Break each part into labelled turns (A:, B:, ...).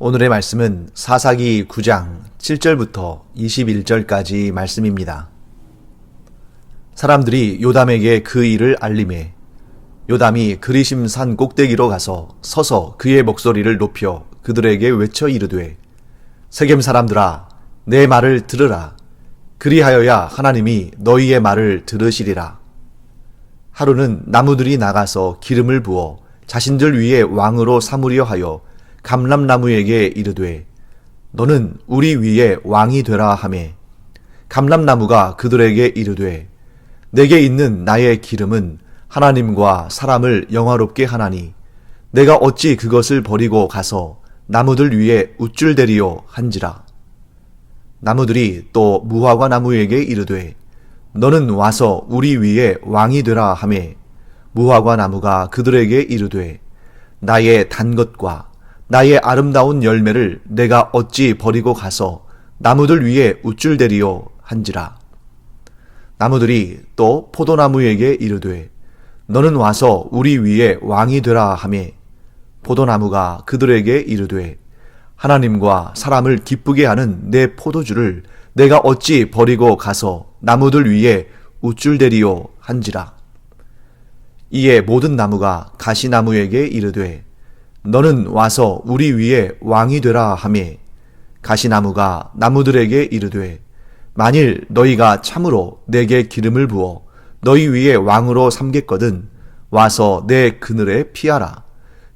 A: 오늘의 말씀은 사사기 9장 7절부터 21절까지 말씀입니다. 사람들이 요담에게 그 일을 알림해 요담이 그리심 산 꼭대기로 가서 서서 그의 목소리를 높여 그들에게 외쳐 이르되 세겜 사람들아 내 말을 들으라. 그리하여야 하나님이 너희의 말을 들으시리라. 하루는 나무들이 나가서 기름을 부어 자신들 위에 왕으로 삼으려 하여 감람나무에게 이르되 너는 우리 위에 왕이 되라 하매 감람나무가 그들에게 이르되 내게 있는 나의 기름은 하나님과 사람을 영화롭게 하나니 내가 어찌 그것을 버리고 가서 나무들 위에 우쭐대리요 한지라. 나무들이 또 무화과 나무에게 이르되 너는 와서 우리 위에 왕이 되라 하매 무화과 나무가 그들에게 이르되 나의 단 것과 나의 아름다운 열매를 내가 어찌 버리고 가서 나무들 위에 우쭐대리요 한지라. 나무들이 또 포도나무에게 이르되 너는 와서 우리 위에 왕이 되라 하매 포도나무가 그들에게 이르되 하나님과 사람을 기쁘게 하는 내 포도주를 내가 어찌 버리고 가서 나무들 위에 우쭐대리요 한지라. 이에 모든 나무가 가시나무에게 이르되 너는 와서 우리 위에 왕이 되라 하매 가시나무가 나무들에게 이르되 만일 너희가 참으로 내게 기름을 부어 너희 위에 왕으로 삼겠거든 와서 내 그늘에 피하라.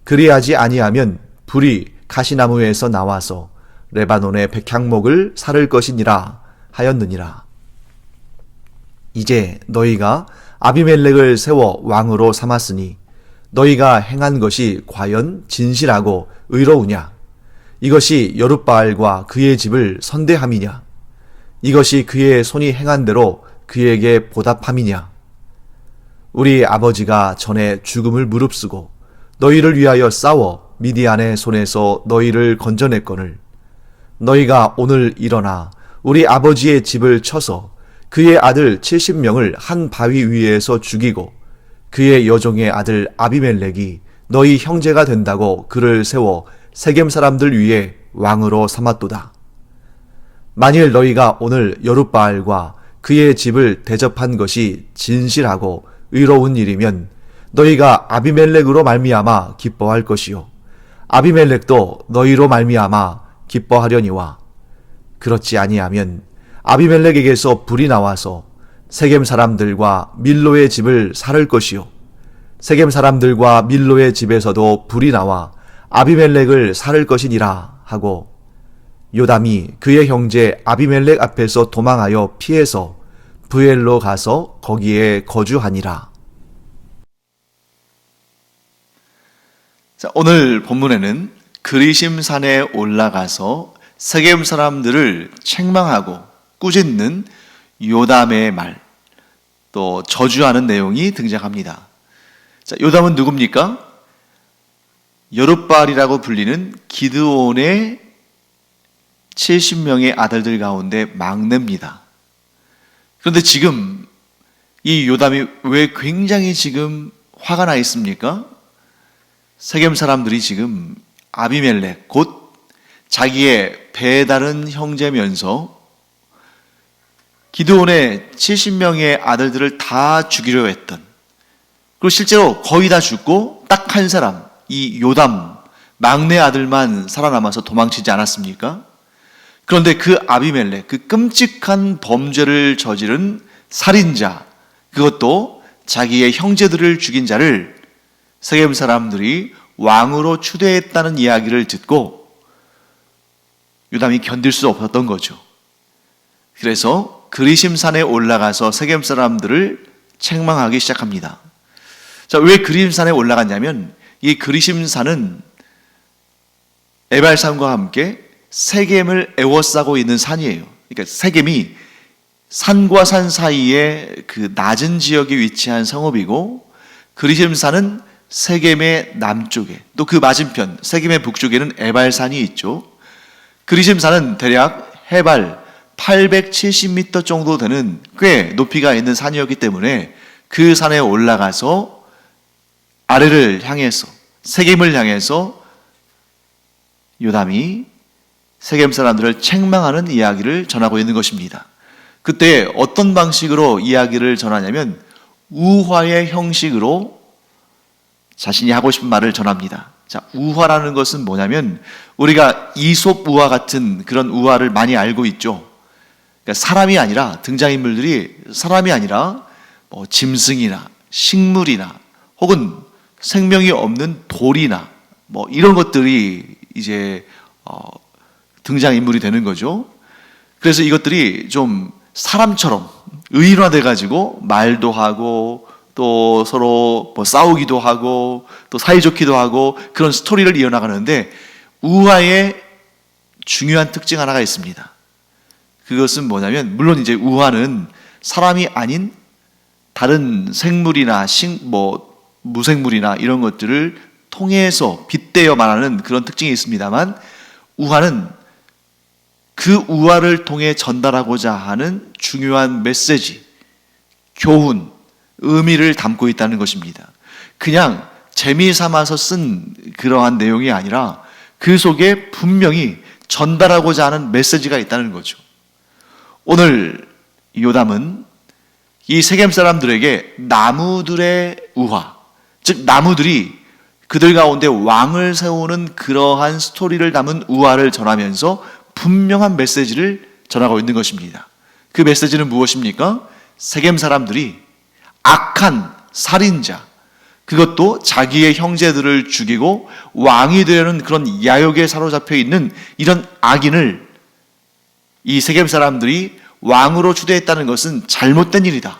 A: 그리하지 아니하면 불이 가시나무에서 나와서 레바논의 백향목을 사를 것이니라 하였느니라. 이제 너희가 아비멜렉을 세워 왕으로 삼았으니 너희가 행한 것이 과연 진실하고 의로우냐? 이것이 여룻바알과 그의 집을 선대함이냐? 이것이 그의 손이 행한 대로 그에게 보답함이냐? 우리 아버지가 전에 죽음을 무릅쓰고 너희를 위하여 싸워 미디안의 손에서 너희를 건져냈거늘 너희가 오늘 일어나 우리 아버지의 집을 쳐서 그의 아들 70명을 한 바위 위에서 죽이고 그의 여종의 아들 아비멜렉이 너희 형제가 된다고 그를 세워 세겜 사람들 위에 왕으로 삼았도다. 만일 너희가 오늘 여룻바알과 그의 집을 대접한 것이 진실하고 의로운 일이면 너희가 아비멜렉으로 말미암아 기뻐할 것이요 아비멜렉도 너희로 말미암아 기뻐하려니와 그렇지 아니하면 아비멜렉에게서 불이 나와서 세겜 사람들과 밀로의 집을 사를 것이요 세겜 사람들과 밀로의 집에서도 불이 나와 아비멜렉을 사를 것이니라 하고 요담이 그의 형제 아비멜렉 앞에서 도망하여 피해서 브엘로 가서 거기에 거주하니라.
B: 자, 오늘 본문에는 그리심산에 올라가서 세겜 사람들을 책망하고 꾸짖는 요담의 말, 또 저주하는 내용이 등장합니다. 자, 요담은 누굽니까? 여룻바알이라고 불리는 기드온의 70명의 아들들 가운데 막내입니다. 그런데 지금 이 요담이 왜 굉장히 지금 화가 나 있습니까? 세겜 사람들이 지금 아비멜렉, 곧 자기의 배다른 형제면서 기드온의 70명의 아들들을 다 죽이려 했던, 그리고 실제로 거의 다 죽고 딱 한 사람, 이 요담 막내 아들만 살아남아서 도망치지 않았습니까? 그런데 그 아비멜렉, 그 끔찍한 범죄를 저지른 살인자, 그것도 자기의 형제들을 죽인 자를 세겜 사람들이 왕으로 추대했다는 이야기를 듣고 요담이 견딜 수 없었던 거죠. 그래서 그리심산에 올라가서 세겜 사람들을 책망하기 시작합니다. 자, 왜 그리심산에 올라갔냐면 이 그리심산은 에발산과 함께 세겜을 에워싸고 있는 산이에요. 그러니까 세겜이 산과 산 사이에 그 낮은 지역에 위치한 성읍이고 그리심산은 세겜의 남쪽에 또 그 맞은편 세겜의 북쪽에는 에발산이 있죠. 그리심산은 대략 해발 870m 정도 되는 꽤 높이가 있는 산이었기 때문에 그 산에 올라가서 아래를 향해서 세겜을 향해서 요담이 세겜 사람들을 책망하는 이야기를 전하고 있는 것입니다. 그때 어떤 방식으로 이야기를 전하냐면 우화의 형식으로 자신이 하고 싶은 말을 전합니다. 자, 우화라는 것은 뭐냐면 우리가 이솝 우화 같은 그런 우화를 많이 알고 있죠. 그러니까 사람이 아니라, 등장인물들이 사람이 아니라 뭐 짐승이나 식물이나 혹은 생명이 없는 돌이나 뭐 이런 것들이 이제 등장인물이 되는 거죠. 그래서 이것들이 좀 사람처럼 의인화돼 가지고 말도 하고 또 서로 뭐 싸우기도 하고 또 사이좋기도 하고 그런 스토리를 이어나가는데, 우화의 중요한 특징 하나가 있습니다. 그것은 뭐냐면, 물론 이제 우화는 사람이 아닌 다른 생물이나 무생물이나 이런 것들을 통해서 빗대어 말하는 그런 특징이 있습니다만, 우화는 그 우화를 통해 전달하고자 하는 중요한 메시지, 교훈, 의미를 담고 있다는 것입니다. 그냥 재미삼아서 쓴 그러한 내용이 아니라 그 속에 분명히 전달하고자 하는 메시지가 있다는 거죠. 오늘 요담은 이 세겜 사람들에게 나무들의 우화, 즉 나무들이 그들 가운데 왕을 세우는 그러한 스토리를 담은 우화를 전하면서 분명한 메시지를 전하고 있는 것입니다. 그 메시지는 무엇입니까? 세겜 사람들이 악한 살인자, 그것도 자기의 형제들을 죽이고 왕이 되려는 그런 야욕에 사로잡혀 있는 이런 악인을 이 세겜 사람들이 왕으로 추대했다는 것은 잘못된 일이다.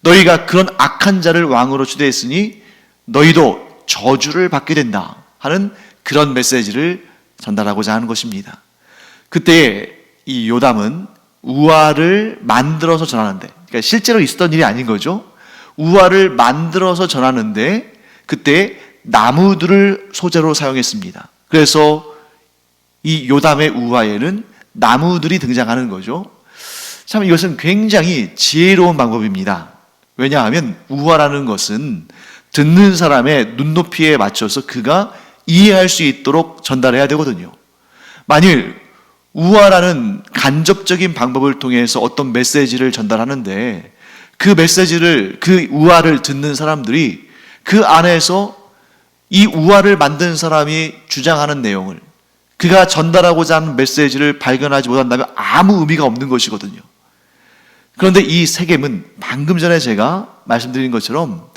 B: 너희가 그런 악한 자를 왕으로 추대했으니 너희도 저주를 받게 된다 하는 그런 메시지를 전달하고자 하는 것입니다. 그때 이 요담은 우화를 만들어서 전하는데, 그러니까 실제로 있었던 일이 아닌 거죠. 우화를 만들어서 전하는데 그때 나무들을 소재로 사용했습니다. 그래서 이 요담의 우화에는 나무들이 등장하는 거죠. 참 이것은 굉장히 지혜로운 방법입니다. 왜냐하면 우화라는 것은 듣는 사람의 눈높이에 맞춰서 그가 이해할 수 있도록 전달해야 되거든요. 만일 우화라는 간접적인 방법을 통해서 어떤 메시지를 전달하는데 그 메시지를, 그 우화를 듣는 사람들이 그 안에서 이 우화를 만든 사람이 주장하는 내용을, 그가 전달하고자 하는 메시지를 발견하지 못한다면 아무 의미가 없는 것이거든요. 그런데 이 세겜은 방금 전에 제가 말씀드린 것처럼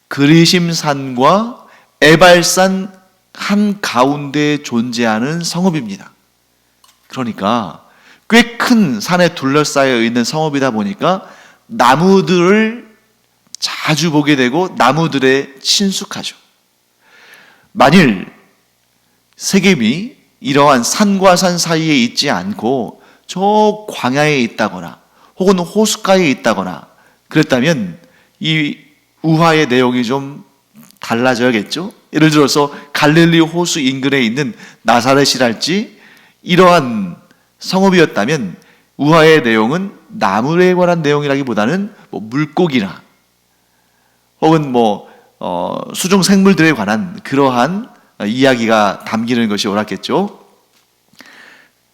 B: 그리심산과 에발산 한가운데에 존재하는 성읍입니다. 그러니까 꽤 큰 산에 둘러싸여 있는 성읍이다 보니까 나무들을 자주 보게 되고 나무들에 친숙하죠. 만일 세겜이 이러한 산과 산 사이에 있지 않고 저 광야에 있다거나 혹은 호숫가에 있다거나 그랬다면 이 우화의 내용이 좀 달라져야겠죠. 예를 들어서 갈릴리 호수 인근에 있는 나사렛이랄지 이러한 성읍이었다면 우화의 내용은 나무에 관한 내용이라기보다는 물고기나 혹은 수중 생물들에 관한 그러한 이야기가 담기는 것이 옳았겠죠.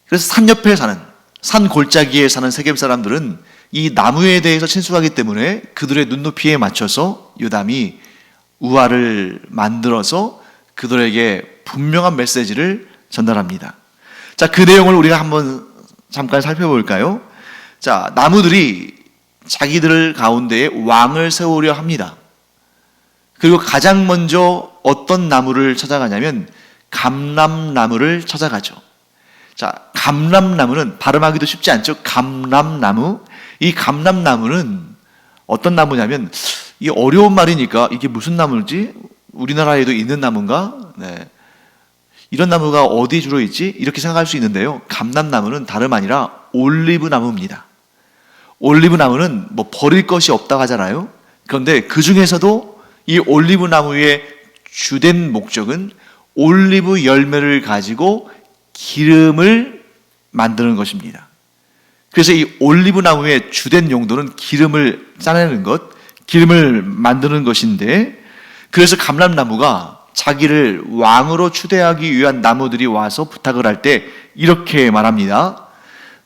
B: 그래서 산 옆에 사는, 산 골짜기에 사는 세겜 사람들은 이 나무에 대해서 친숙하기 때문에 그들의 눈높이에 맞춰서 요담이 우화를 만들어서 그들에게 분명한 메시지를 전달합니다. 자, 그 내용을 우리가 한번 잠깐 살펴볼까요? 자, 나무들이 자기들 가운데에 왕을 세우려 합니다. 그리고 가장 먼저 어떤 나무를 찾아가냐면 감람나무를 찾아가죠. 자, 감람나무는 발음하기도 쉽지 않죠. 감람나무. 이 감람나무는 어떤 나무냐면, 이게 어려운 말이니까 이게 무슨 나무지? 우리나라에도 있는 나무인가? 네. 이런 나무가 어디 주로 있지? 이렇게 생각할 수 있는데요. 감람나무는 다름 아니라 올리브 나무입니다. 올리브 나무는 버릴 것이 없다고 하잖아요. 그런데 그 중에서도 이 올리브 나무의 주된 목적은 올리브 열매를 가지고 기름을 만드는 것입니다. 그래서 이 올리브 나무의 주된 용도는 기름을 짜내는 것, 기름을 만드는 것인데, 그래서 감람나무가 자기를 왕으로 추대하기 위한 나무들이 와서 부탁을 할 때 이렇게 말합니다.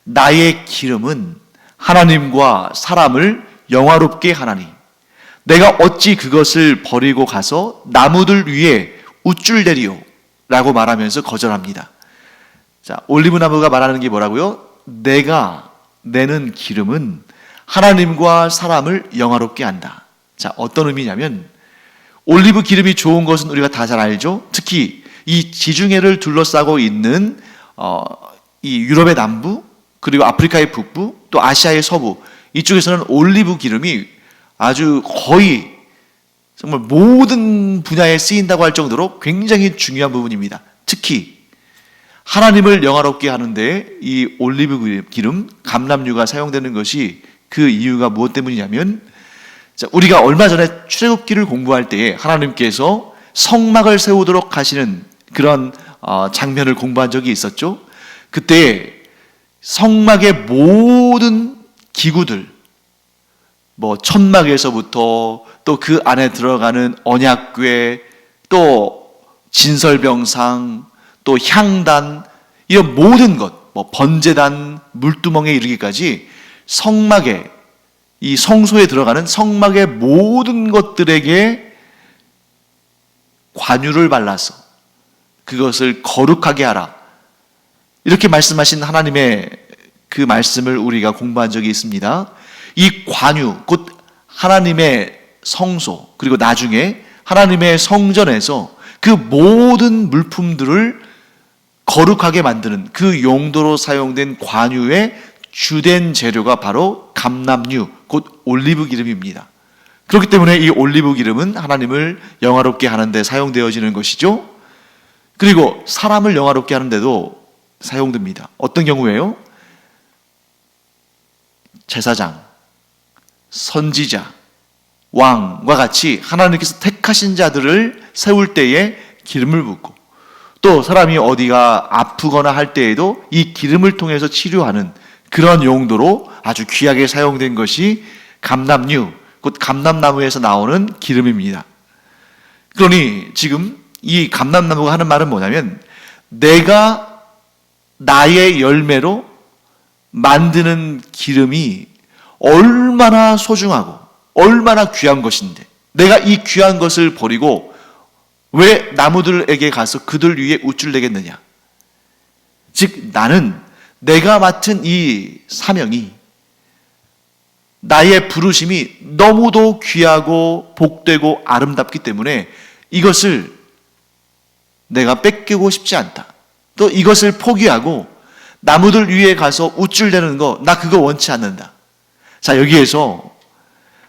B: 나의 기름은 하나님과 사람을 영화롭게 하나니 내가 어찌 그것을 버리고 가서 나무들 위에 우쭐대리요 라고 말하면서 거절합니다. 자, 올리브나무가 말하는 게 뭐라고요? 내가 내는 기름은 하나님과 사람을 영화롭게 한다. 자, 어떤 의미냐면 올리브 기름이 좋은 것은 우리가 다 잘 알죠? 특히 이 지중해를 둘러싸고 있는 이 유럽의 남부, 그리고 아프리카의 북부, 또 아시아의 서부, 이쪽에서는 올리브 기름이 아주 거의 정말 모든 분야에 쓰인다고 할 정도로 굉장히 중요한 부분입니다. 특히 하나님을 영화롭게 하는데 이 올리브 기름, 감람유가 사용되는 것이 그 이유가 무엇 때문이냐면, 자, 우리가 얼마 전에 출애굽기를 공부할 때에 하나님께서 성막을 세우도록 하시는 그런 장면을 공부한 적이 있었죠. 그때 성막의 모든 기구들, 뭐 천막에서부터 또 그 안에 들어가는 언약궤, 또 진설병상, 또 향단, 이런 모든 것, 뭐 번제단, 물두멍에 이르기까지 성막에, 이 성소에 들어가는 성막의 모든 것들에게 관유를 발라서 그것을 거룩하게 하라, 이렇게 말씀하신 하나님의 그 말씀을 우리가 공부한 적이 있습니다. 이 관유, 곧 하나님의 성소, 그리고 나중에 하나님의 성전에서 그 모든 물품들을 거룩하게 만드는 그 용도로 사용된 관유의 주된 재료가 바로 감람유, 곧 올리브 기름입니다. 그렇기 때문에 이 올리브 기름은 하나님을 영화롭게 하는데 사용되어지는 것이죠. 그리고 사람을 영화롭게 하는데도 사용됩니다. 어떤 경우에요? 제사장, 선지자, 왕과 같이 하나님께서 택하신 자들을 세울 때에 기름을 붓고, 또 사람이 어디가 아프거나 할 때에도 이 기름을 통해서 치료하는 그런 용도로 아주 귀하게 사용된 것이 감람유, 곧 감람나무에서 나오는 기름입니다. 그러니 지금 이 감람나무가 하는 말은 뭐냐면, 내가 나의 열매로 만드는 기름이 얼마나 소중하고 얼마나 귀한 것인데, 내가 이 귀한 것을 버리고 왜 나무들에게 가서 그들 위에 우쭐대겠느냐. 즉 나는 내가 맡은 이 사명이, 나의 부르심이 너무도 귀하고 복되고 아름답기 때문에 이것을 내가 뺏기고 싶지 않다. 또 이것을 포기하고 나무들 위에 가서 우쭐대는 거, 나 그거 원치 않는다. 자, 여기에서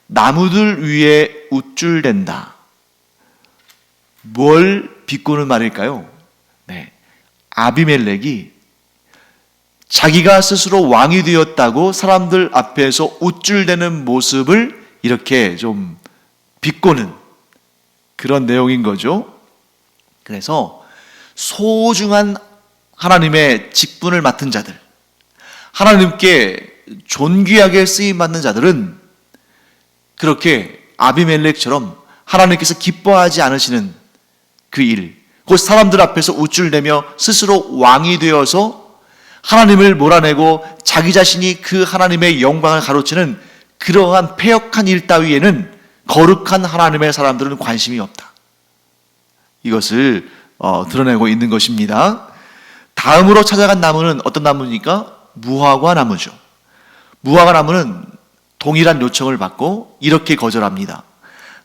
B: 나무들 위에 우쭐댄다, 뭘 비꼬는 말일까요? 네, 아비멜렉이 자기가 스스로 왕이 되었다고 사람들 앞에서 우쭐대는 모습을 이렇게 좀 비꼬는 그런 내용인 거죠. 그래서 소중한 하나님의 직분을 맡은 자들, 하나님께 존귀하게 쓰임받는 자들은 그렇게 아비멜렉처럼 하나님께서 기뻐하지 않으시는 그 일, 곧 사람들 앞에서 우쭐대며 스스로 왕이 되어서 하나님을 몰아내고 자기 자신이 그 하나님의 영광을 가로치는 그러한 패역한 일 따위에는 거룩한 하나님의 사람들은 관심이 없다. 이것을 드러내고 있는 것입니다. 다음으로 찾아간 나무는 어떤 나무입니까? 무화과 나무죠. 무화과 나무는 동일한 요청을 받고 이렇게 거절합니다.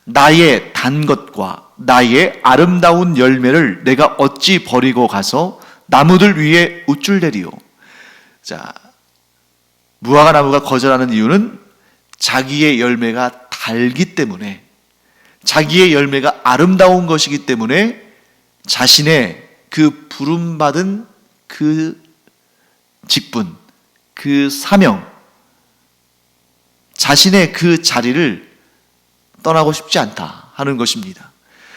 B: 나의 단 것과 나의 아름다운 열매를 내가 어찌 버리고 가서 나무들 위에 우쭐대리요. 자, 무화과 나무가 거절하는 이유는 자기의 열매가 달기 때문에, 자기의 열매가 아름다운 것이기 때문에 자신의 그 부름받은 그 직분, 그 사명, 자신의 그 자리를 떠나고 싶지 않다 하는 것입니다.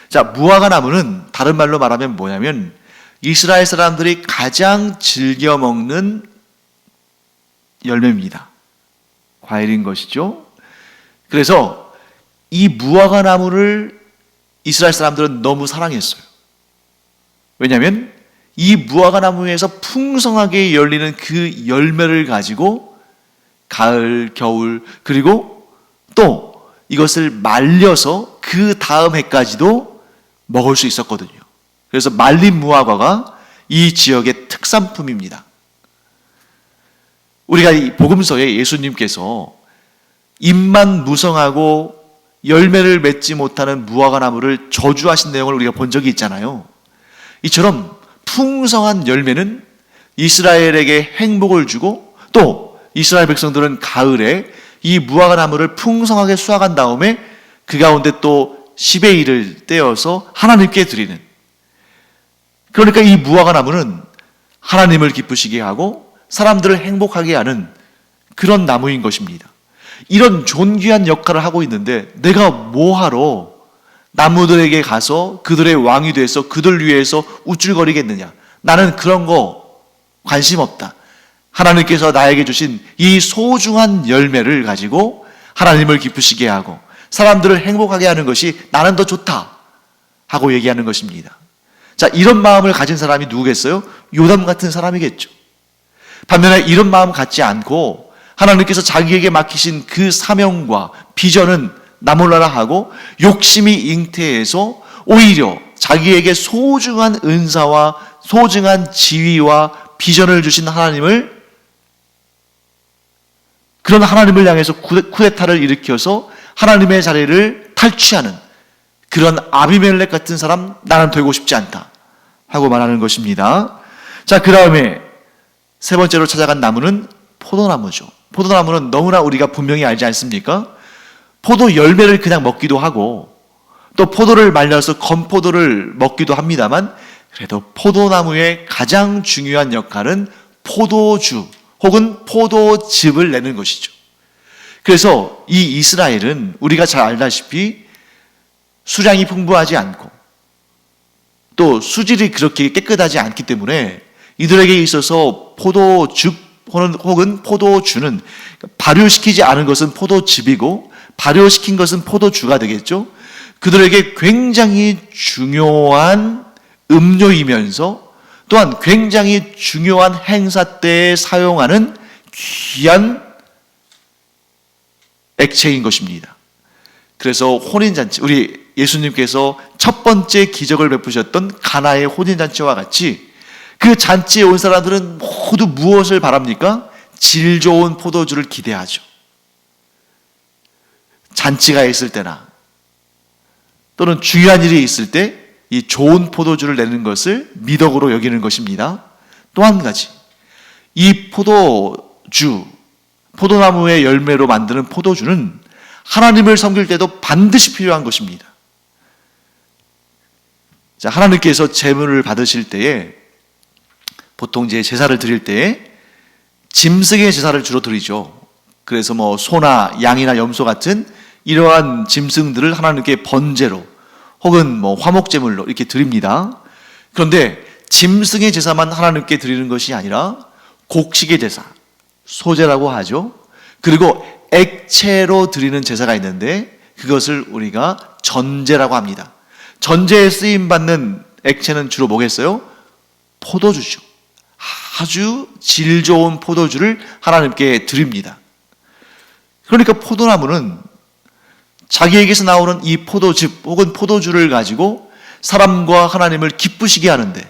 B: 자, 무화과 나무는 다른 말로 말하면 뭐냐면 이스라엘 사람들이 가장 즐겨 먹는 열매입니다. 과일인 것이죠. 그래서 이 무화과 나무를 이스라엘 사람들은 너무 사랑했어요. 왜냐하면 이 무화과 나무에서 풍성하게 열리는 그 열매를 가지고 가을, 겨울, 그리고 또 이것을 말려서 그 다음 해까지도 먹을 수 있었거든요. 그래서 말린 무화과가 이 지역의 특산품입니다. 우리가 이 복음서에 예수님께서 잎만 무성하고 열매를 맺지 못하는 무화과 나무를 저주하신 내용을 우리가 본 적이 있잖아요. 이처럼 풍성한 열매는 이스라엘에게 행복을 주고 또 이스라엘 백성들은 가을에 이 무화과 나무를 풍성하게 수확한 다음에 그 가운데 또 10의 1을 떼어서 하나님께 드리는, 그러니까 이 무화과 나무는 하나님을 기쁘시게 하고 사람들을 행복하게 하는 그런 나무인 것입니다. 이런 존귀한 역할을 하고 있는데 내가 뭐하러 나무들에게 가서 그들의 왕이 돼서 그들 위해서 우쭐거리겠느냐. 나는 그런 거 관심 없다. 하나님께서 나에게 주신 이 소중한 열매를 가지고 하나님을 기쁘시게 하고 사람들을 행복하게 하는 것이 나는 더 좋다 하고 얘기하는 것입니다. 자, 이런 마음을 가진 사람이 누구겠어요? 요담 같은 사람이겠죠. 반면에 이런 마음 갖지 않고 하나님께서 자기에게 맡기신 그 사명과 비전은 나 몰라라 하고 욕심이 잉태해서 오히려 자기에게 소중한 은사와 소중한 지위와 비전을 주신 하나님을, 그런 하나님을 향해서 쿠데타를 일으켜서 하나님의 자리를 탈취하는 그런 아비멜렉 같은 사람, 나는 되고 싶지 않다 하고 말하는 것입니다. 자, 그 다음에 세 번째로 찾아간 나무는 포도나무죠. 포도나무는 너무나 우리가 분명히 알지 않습니까? 포도 열매를 그냥 먹기도 하고 또 포도를 말려서 건포도를 먹기도 합니다만, 그래도 포도나무의 가장 중요한 역할은 포도주 혹은 포도즙을 내는 것이죠. 그래서 이 이스라엘은 우리가 잘 알다시피 수량이 풍부하지 않고 또 수질이 그렇게 깨끗하지 않기 때문에 이들에게 있어서 포도즙 혹은 포도주는 발효시키지 않은 것은 포도즙이고 발효시킨 것은 포도주가 되겠죠. 그들에게 굉장히 중요한 음료이면서 또한 굉장히 중요한 행사 때에 사용하는 귀한 액체인 것입니다. 그래서 혼인잔치, 우리 예수님께서 첫 번째 기적을 베푸셨던 가나의 혼인잔치와 같이 그 잔치에 온 사람들은 모두 무엇을 바랍니까? 질 좋은 포도주를 기대하죠. 잔치가 있을 때나 또는 중요한 일이 있을 때 이 좋은 포도주를 내는 것을 미덕으로 여기는 것입니다. 또 한 가지, 이 포도주, 포도나무의 열매로 만드는 포도주는 하나님을 섬길 때도 반드시 필요한 것입니다. 자, 하나님께서 제물을 받으실 때에 보통 이제 제사를 드릴 때에 짐승의 제사를 주로 드리죠. 그래서 뭐 소나 양이나 염소 같은 이러한 짐승들을 하나님께 번제로 혹은 뭐 화목제물로 이렇게 드립니다. 그런데 짐승의 제사만 하나님께 드리는 것이 아니라 곡식의 제사, 소제라고 하죠. 그리고 액체로 드리는 제사가 있는데 그것을 우리가 전제라고 합니다. 전제에 쓰임받는 액체는 주로 뭐겠어요? 포도주죠. 아주 질 좋은 포도주를 하나님께 드립니다. 그러니까 포도나무는 자기에게서 나오는 이 포도즙 혹은 포도주를 가지고 사람과 하나님을 기쁘시게 하는데,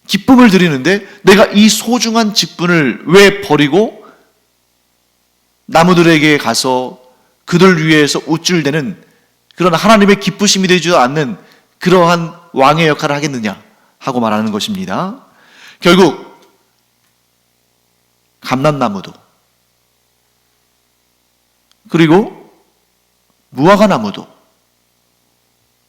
B: 기쁨을 드리는데 내가 이 소중한 직분을 왜 버리고 나무들에게 가서 그들 위해서 우쭐대는 그런 하나님의 기쁘심이 되지 않는 그러한 왕의 역할을 하겠느냐 하고 말하는 것입니다. 결국 감람나무도 그리고 무화과나무도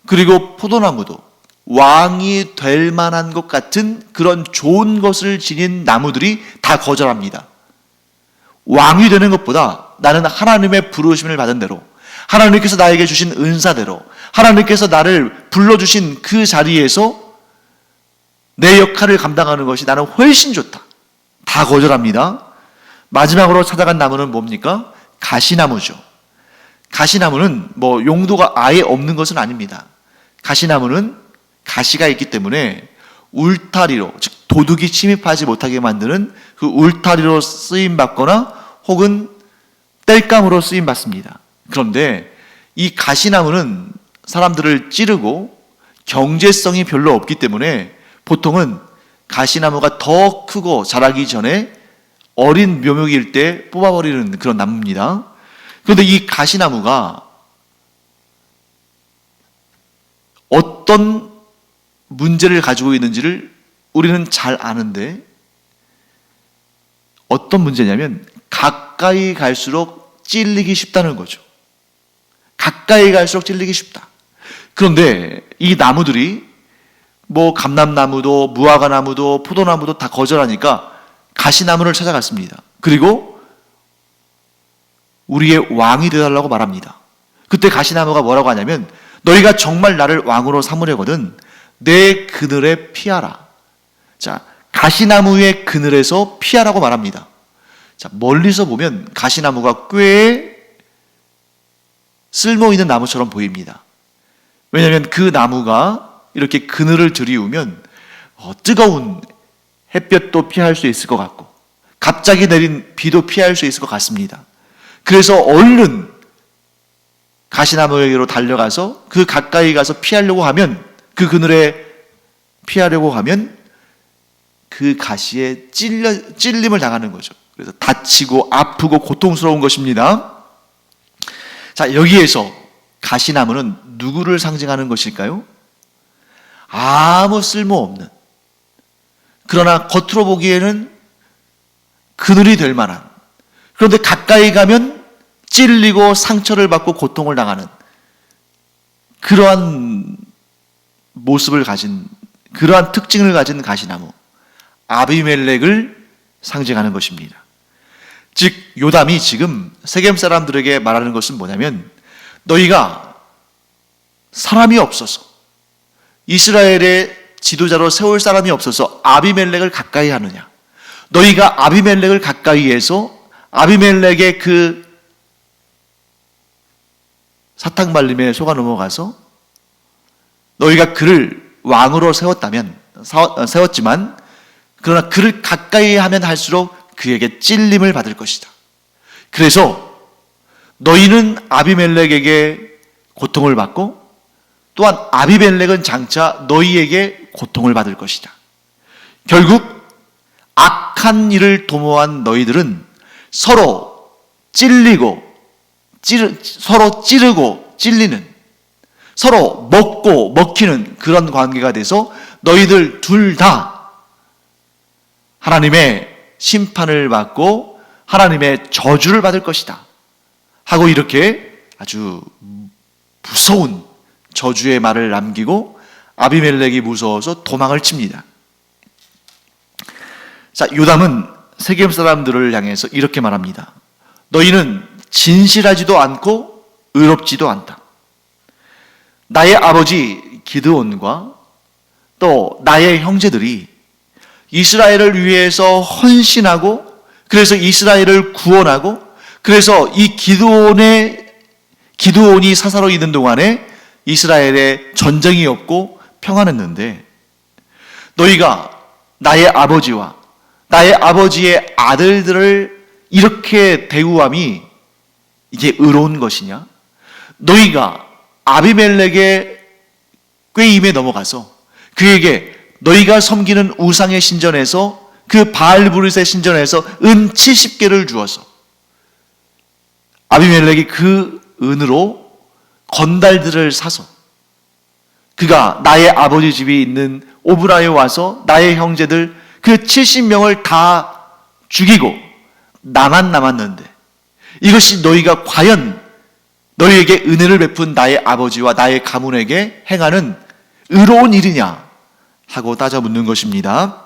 B: 그리고 포도나무도 왕이 될 만한 것 같은 그런 좋은 것을 지닌 나무들이 다 거절합니다. 왕이 되는 것보다 나는 하나님의 부르심을 받은 대로, 하나님께서 나에게 주신 은사대로, 하나님께서 나를 불러주신 그 자리에서 내 역할을 감당하는 것이 나는 훨씬 좋다. 다 거절합니다. 마지막으로 찾아간 나무는 뭡니까? 가시나무죠. 가시나무는 뭐 용도가 아예 없는 것은 아닙니다. 가시나무는 가시가 있기 때문에 울타리로, 즉 도둑이 침입하지 못하게 만드는 그 울타리로 쓰임 받거나 혹은 땔감으로 쓰임 받습니다. 그런데 이 가시나무는 사람들을 찌르고 경제성이 별로 없기 때문에 보통은 가시나무가 더 크고 자라기 전에 어린 묘목일 때 뽑아버리는 그런 나무입니다. 그런데 이 가시나무가 어떤 문제를 가지고 있는지를 우리는 잘 아는데 어떤 문제냐면 가까이 갈수록 찔리기 쉽다는 거죠. 가까이 갈수록 찔리기 쉽다. 그런데 이 나무들이 뭐 감람나무도 무화과나무도 포도나무도 다 거절하니까 가시나무를 찾아갔습니다. 그리고 우리의 왕이 되달라고 말합니다. 그때 가시나무가 뭐라고 하냐면 너희가 정말 나를 왕으로 삼으려거든 내 그늘에 피하라. 자, 가시나무의 그늘에서 피하라고 말합니다. 자, 멀리서 보면 가시나무가 꽤 쓸모 있는 나무처럼 보입니다. 왜냐하면 그 나무가 이렇게 그늘을 들이우면 뜨거운 햇볕도 피할 수 있을 것 같고 갑자기 내린 비도 피할 수 있을 것 같습니다. 그래서 얼른 가시나무에게로 달려가서 그 가까이 가서 피하려고 하면 그 그늘에 피하려고 하면 그 가시에 찔림을 당하는 거죠. 그래서 다치고 아프고 고통스러운 것입니다. 자, 여기에서 가시나무는 누구를 상징하는 것일까요? 아무 쓸모없는, 그러나 겉으로 보기에는 그늘이 될 만한, 그런데 가까이 가면 찔리고 상처를 받고 고통을 당하는 그러한 모습을 가진, 그러한 특징을 가진 가시나무 아비멜렉을 상징하는 것입니다. 즉 요담이 지금 세겜 사람들에게 말하는 것은 뭐냐면 너희가 사람이 없어서 이스라엘의 지도자로 세울 사람이 없어서 아비멜렉을 가까이 하느냐, 너희가 아비멜렉을 가까이 해서 아비멜렉의 그 사탕 발림에 속아 넘어가서 너희가 그를 왕으로 세웠지만 그러나 그를 가까이 하면 할수록 그에게 찔림을 받을 것이다. 그래서 너희는 아비멜렉에게 고통을 받고 또한 아비멜렉은 장차 너희에게 고통을 받을 것이다. 결국 악한 일을 도모한 너희들은 서로 서로 찌르고 찔리는, 서로 먹고 먹히는 그런 관계가 돼서 너희들 둘 다 하나님의 심판을 받고 하나님의 저주를 받을 것이다 하고 이렇게 아주 무서운 저주의 말을 남기고 아비멜렉이 무서워서 도망을 칩니다. 자, 요담은 세겜 사람들을 향해서 이렇게 말합니다. 너희는 진실하지도 않고 의롭지도 않다. 나의 아버지 기드온과 또 나의 형제들이 이스라엘을 위해서 헌신하고 그래서 이스라엘을 구원하고 그래서 이 기드온이 사사로 있는 동안에 이스라엘에 전쟁이 없고 평안했는데 너희가 나의 아버지와 나의 아버지의 아들들을 이렇게 대우함이 이게 의로운 것이냐? 너희가 아비멜렉의 꾀임에 넘어가서 그에게 너희가 섬기는 우상의 신전에서 그 바알브릿의 신전에서 은 70개를 주어서 아비멜렉이 그 은으로 건달들을 사서 그가 나의 아버지 집이 있는 오브라에 와서 나의 형제들 그 70명을 다 죽이고 나만 남았는데 이것이 너희가 과연 너희에게 은혜를 베푼 나의 아버지와 나의 가문에게 행하는 의로운 일이냐 하고 따져 묻는 것입니다.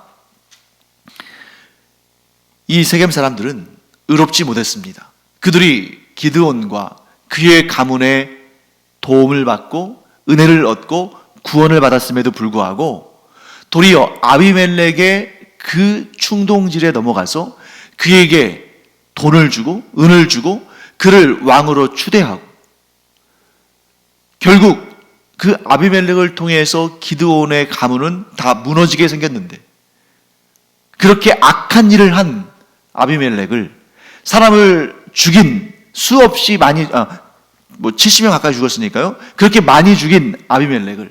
B: 이 세겜 사람들은 의롭지 못했습니다. 그들이 기드온과 그의 가문의 도움을 받고 은혜를 얻고 구원을 받았음에도 불구하고 도리어 아비멜렉의 그 충동질에 넘어가서 그에게 돈을 주고 은을 주고 그를 왕으로 추대하고 결국 그 아비멜렉을 통해서 기드온의 가문은 다 무너지게 생겼는데, 그렇게 악한 일을 한 아비멜렉을, 사람을 죽인 수없이 많이 70명 가까이 죽었으니까요. 그렇게 많이 죽인 아비멜렉을,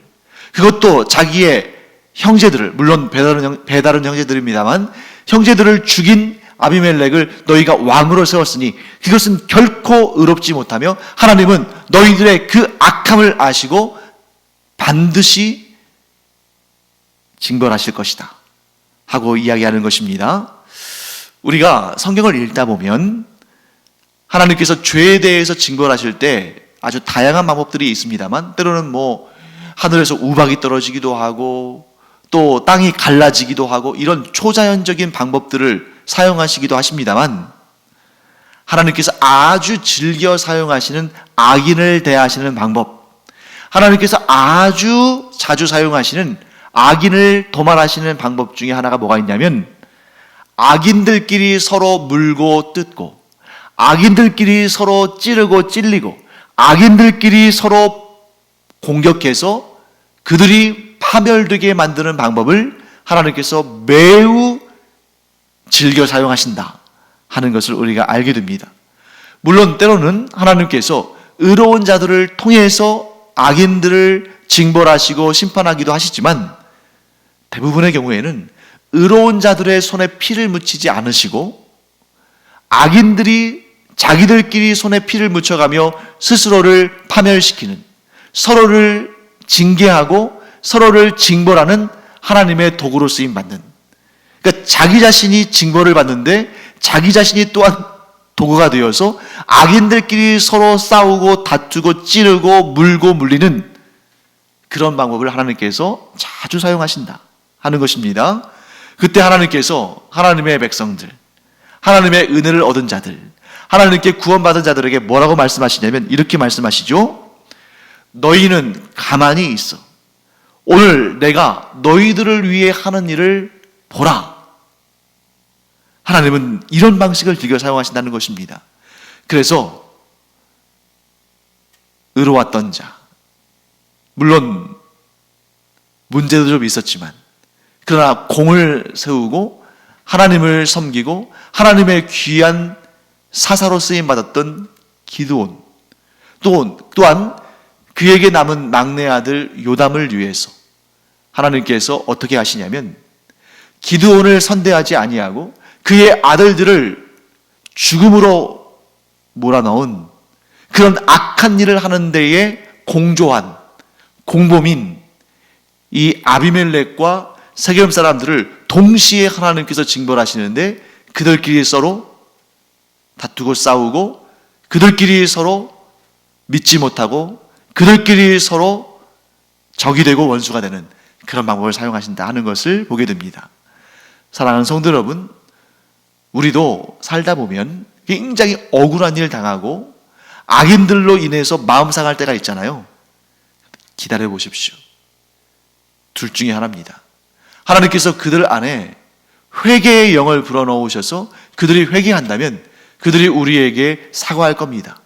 B: 그것도 자기의 형제들을, 물론 배다른 형제들입니다만 형제들을 죽인 아비멜렉을 너희가 왕으로 세웠으니 그것은 결코 의롭지 못하며 하나님은 너희들의 그 악함을 아시고 반드시 징벌하실 것이다 하고 이야기하는 것입니다. 우리가 성경을 읽다 보면 하나님께서 죄에 대해서 징벌하실 때 아주 다양한 방법들이 있습니다만, 때로는 하늘에서 우박이 떨어지기도 하고 또 땅이 갈라지기도 하고 이런 초자연적인 방법들을 사용하시기도 하십니다만, 하나님께서 아주 즐겨 사용하시는 악인을 대하시는 방법, 하나님께서 아주 자주 사용하시는 악인을 도말하시는 방법 중에 하나가 뭐가 있냐면, 악인들끼리 서로 물고 뜯고, 악인들끼리 서로 찌르고 찔리고, 악인들끼리 서로 공격해서 그들이 파멸되게 만드는 방법을 하나님께서 매우 즐겨 사용하신다 하는 것을 우리가 알게 됩니다. 물론 때로는 하나님께서 의로운 자들을 통해서 악인들을 징벌하시고 심판하기도 하시지만, 대부분의 경우에는 의로운 자들의 손에 피를 묻히지 않으시고 악인들이 자기들끼리 손에 피를 묻혀가며 스스로를 파멸시키는, 서로를 징계하고 서로를 징벌하는 하나님의 도구로 쓰임 받는, 그러니까 자기 자신이 징벌을 받는데 자기 자신이 또한 도구가 되어서 악인들끼리 서로 싸우고 다투고 찌르고 물고 물리는 그런 방법을 하나님께서 자주 사용하신다 하는 것입니다. 그때 하나님께서 하나님의 백성들, 하나님의 은혜를 얻은 자들, 하나님께 구원받은 자들에게 뭐라고 말씀하시냐면 이렇게 말씀하시죠. 너희는 가만히 있어. 오늘 내가 너희들을 위해 하는 일을 보라. 하나님은 이런 방식을 즐겨 사용하신다는 것입니다. 그래서 의로웠던 자, 물론 문제도 좀 있었지만 그러나 공을 세우고 하나님을 섬기고 하나님의 귀한 사사로 쓰임받았던 기드온, 또한 그에게 남은 막내 아들 요담을 위해서 하나님께서 어떻게 하시냐면 기드온을 선대하지 아니하고 그의 아들들을 죽음으로 몰아넣은 그런 악한 일을 하는 데에 공조한 공범인 이 아비멜렉과 세겜 사람들을 동시에 하나님께서 징벌하시는데, 그들끼리 서로 다투고 싸우고 그들끼리 서로 믿지 못하고 그들끼리 서로 적이 되고 원수가 되는 그런 방법을 사용하신다 하는 것을 보게 됩니다. 사랑하는 성도 여러분, 우리도 살다 보면 굉장히 억울한 일을 당하고 악인들로 인해서 마음 상할 때가 있잖아요. 기다려 보십시오. 둘 중에 하나입니다. 하나님께서 그들 안에 회개의 영을 불어넣으셔서 그들이 회개한다면 그들이 우리에게 사과할 겁니다.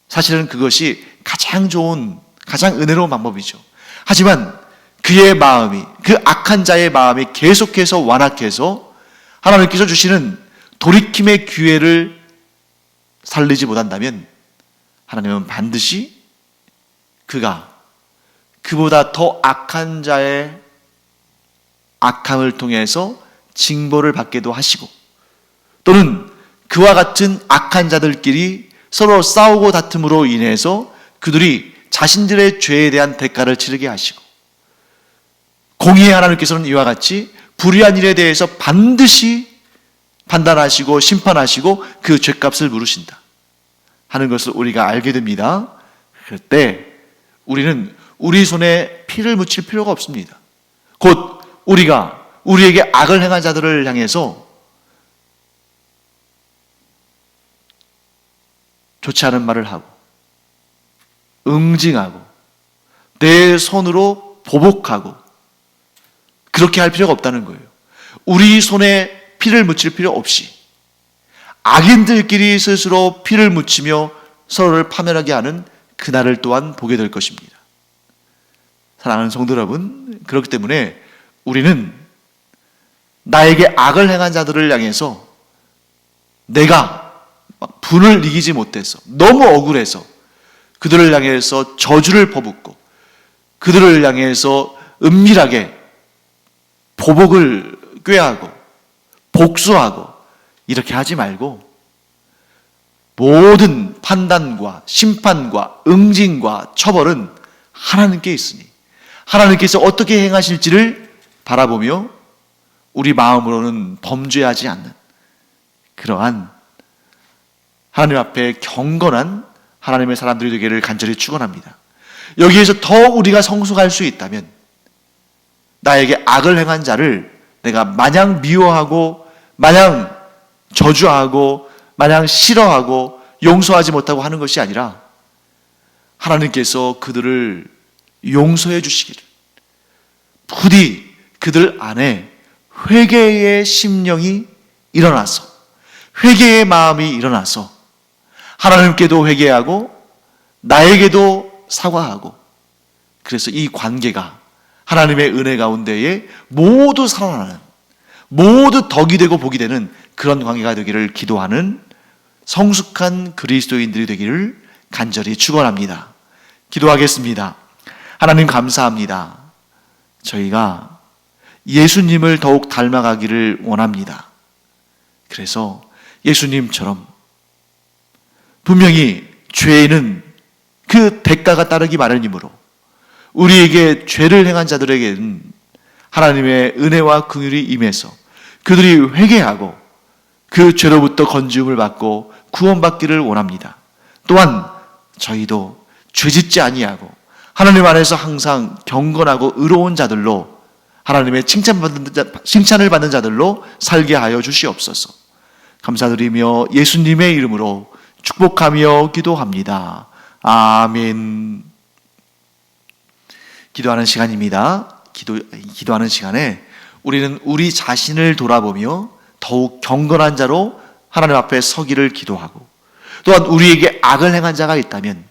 B: 사실은 그것이 가장 좋은, 가장 은혜로운 방법이죠. 하지만 그의 마음이, 그 악한 자의 마음이 계속해서 완악해서 하나님께서 주시는 돌이킴의 기회를 살리지 못한다면 하나님은 반드시 그가 그보다 더 악한 자의 악함을 통해서 징벌을 받게도 하시고, 또는 그와 같은 악한 자들끼리 서로 싸우고 다툼으로 인해서 그들이 자신들의 죄에 대한 대가를 치르게 하시고, 공의의 하나님께서는 이와 같이 불의한 일에 대해서 반드시 판단하시고 심판하시고 그 죄값을 물으신다 하는 것을 우리가 알게 됩니다. 그때 우리는 우리 손에 피를 묻힐 필요가 없습니다. 곧 우리가 우리에게 악을 행한 자들을 향해서 좋지 않은 말을 하고 응징하고 내 손으로 보복하고 그렇게 할 필요가 없다는 거예요. 우리 손에 피를 묻힐 필요 없이 악인들끼리 스스로 피를 묻히며 서로를 파멸하게 하는 그날을 또한 보게 될 것입니다. 사랑하는 성도 여러분, 그렇기 때문에 우리는 나에게 악을 행한 자들을 향해서 내가 막 분을 이기지 못해서 너무 억울해서 그들을 향해서 저주를 퍼붓고 그들을 향해서 은밀하게 보복을 꾀하고 복수하고 이렇게 하지 말고 모든 판단과 심판과 응징과 처벌은 하나님께 있으니 하나님께서 어떻게 행하실지를 바라보며 우리 마음으로는 범죄하지 않는 그러한 하나님 앞에 경건한 하나님의 사람들이 되기를 간절히 축원합니다. 여기에서 더 우리가 성숙할 수 있다면 나에게 악을 행한 자를 내가 마냥 미워하고 마냥 저주하고 마냥 싫어하고 용서하지 못하고 하는 것이 아니라 하나님께서 그들을 용서해 주시기를 부디 그들 안에 회개의 심령이 일어나서 회개의 마음이 일어나서 하나님께도 회개하고 나에게도 사과하고 그래서 이 관계가 하나님의 은혜 가운데에 모두 살아나는 모두 덕이 되고 복이 되는 그런 관계가 되기를 기도하는 성숙한 그리스도인들이 되기를 간절히 축원합니다. 기도하겠습니다. 하나님 감사합니다. 저희가 예수님을 더욱 닮아가기를 원합니다. 그래서 예수님처럼 분명히 죄는 그 대가가 따르기 마련이므로 우리에게 죄를 행한 자들에게는 하나님의 은혜와 긍휼이 임해서 그들이 회개하고 그 죄로부터 건지움을 받고 구원받기를 원합니다. 또한 저희도 죄짓지 아니하고 하나님 안에서 항상 경건하고 의로운 자들로 하나님의 칭찬을 받는 자들로 살게 하여 주시옵소서. 감사드리며 예수님의 이름으로 축복하며 기도합니다. 아멘. 기도하는 시간입니다. 기도하는 시간에 우리는 우리 자신을 돌아보며 더욱 경건한 자로 하나님 앞에 서기를 기도하고 또한 우리에게 악을 행한 자가 있다면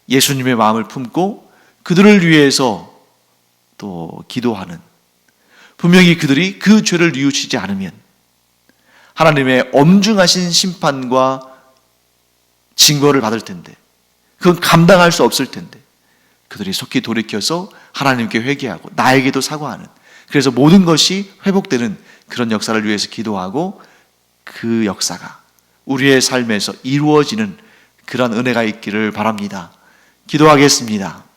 B: 예수님의 마음을 품고 그들을 위해서 또 기도하는 분명히 그들이 그 죄를 뉘우치지 않으면 하나님의 엄중하신 심판과 징벌을 받을 텐데 그건 감당할 수 없을 텐데 그들이 속히 돌이켜서 하나님께 회개하고 나에게도 사과하는 그래서 모든 것이 회복되는 그런 역사를 위해서 기도하고 그 역사가 우리의 삶에서 이루어지는 그런 은혜가 있기를 바랍니다. 기도하겠습니다.